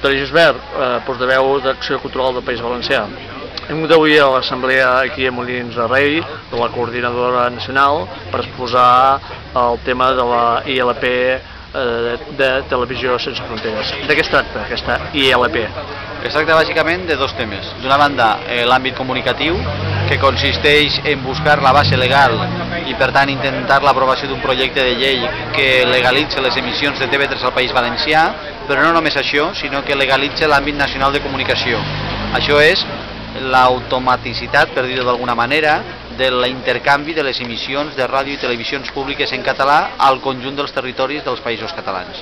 Toni Gisbert, portaveu d'Acció Cultural del País Valencià. Hem vingut avui a l'assemblea aquí a Molins de Rei, de la coordinadora nacional, per exposar el tema de la ILP de Televisió Sense Fronteres. De què es tracta aquesta ILP? Es tracta bàsicament de dos temes. D'una banda, l'àmbit comunicatiu, que consisteix en buscar la base legal i per tant intentar l'aprovació d'un projecte de llei que legalitzi les emissions de TV3 al País Valencià, però no només això, sinó que legalitzi l'àmbit nacional de comunicació. Això és l'automaticitat, per dir-ho d'alguna manera, de l'intercanvi de les emissions de ràdio i televisions públiques en català al conjunt dels territoris dels països catalans.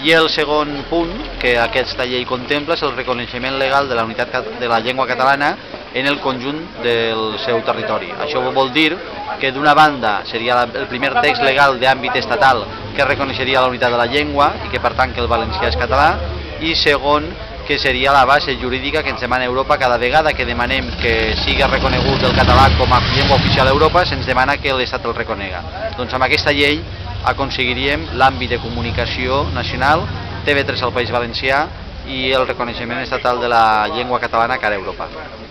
I el segon punt que aquesta llei contempla és el reconeixement legal de la unitat de la llengua catalana en el conjunt del seu territori. Això vol dir que d'una banda seria el primer text legal d'àmbit estatal que reconeixeria la unitat de la llengua i que per tant que el valencià és català, i segon, que seria la base jurídica que ens demana Europa cada vegada que demanem que sigui reconegut el català com a llengua oficial a Europa, se'ns demana que l'Estat el reconega. Doncs amb aquesta llei aconseguiríem l'àmbit de comunicació nacional, TV3 al País Valencià i el reconeixement estatal de la llengua catalana cara a Europa.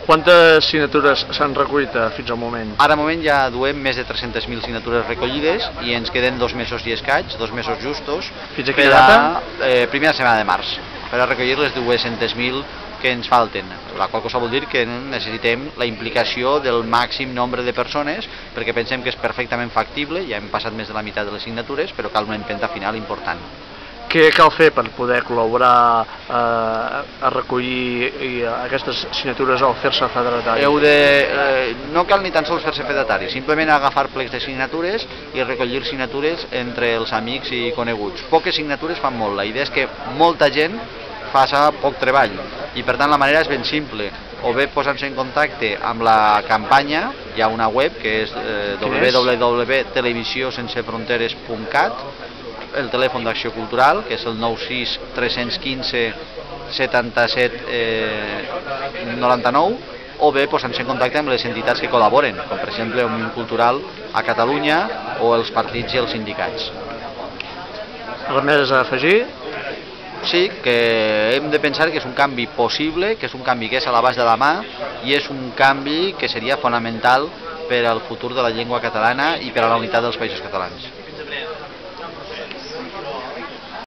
Quantes signatures s'han recollit fins al moment? Ara al moment ja duem més de 300.000 signatures recollides i ens queden 2 mesos i escaig, 2 mesos justos. Fins a quina data? Primera setmana de març, per a recollir les 200.000 que ens falten, la qual cosa vol dir que necessitem la implicació del màxim nombre de persones, perquè pensem que és perfectament factible, ja hem passat més de la meitat de les signatures, però cal una empenta final important. Què cal fer per poder col·laborar a recollir aquestes signatures o fer-se federatari? No cal ni tan sols fer-se federatari, simplement agafar plecs de signatures i recollir signatures entre els amics i coneguts. Poques signatures fan molt, la idea és que molta gent faci poc treball i per tant la manera és ben simple, o bé posant-se en contacte amb la campanya, hi ha una web que és www.televisiosensefronteres.cat, el telèfon d'Acció Cultural, que és el 96 315 77 99, o bé posant-se en contacte amb les entitats que col·laboren, com per exemple Òmnium Cultural a Catalunya o els partits i els sindicats. Res més a afegir? Sí, que hem de pensar que és un canvi possible, que és un canvi que és a l'abast de la mà i és un canvi que seria fonamental per al futur de la llengua catalana i per a la unitat dels països catalans.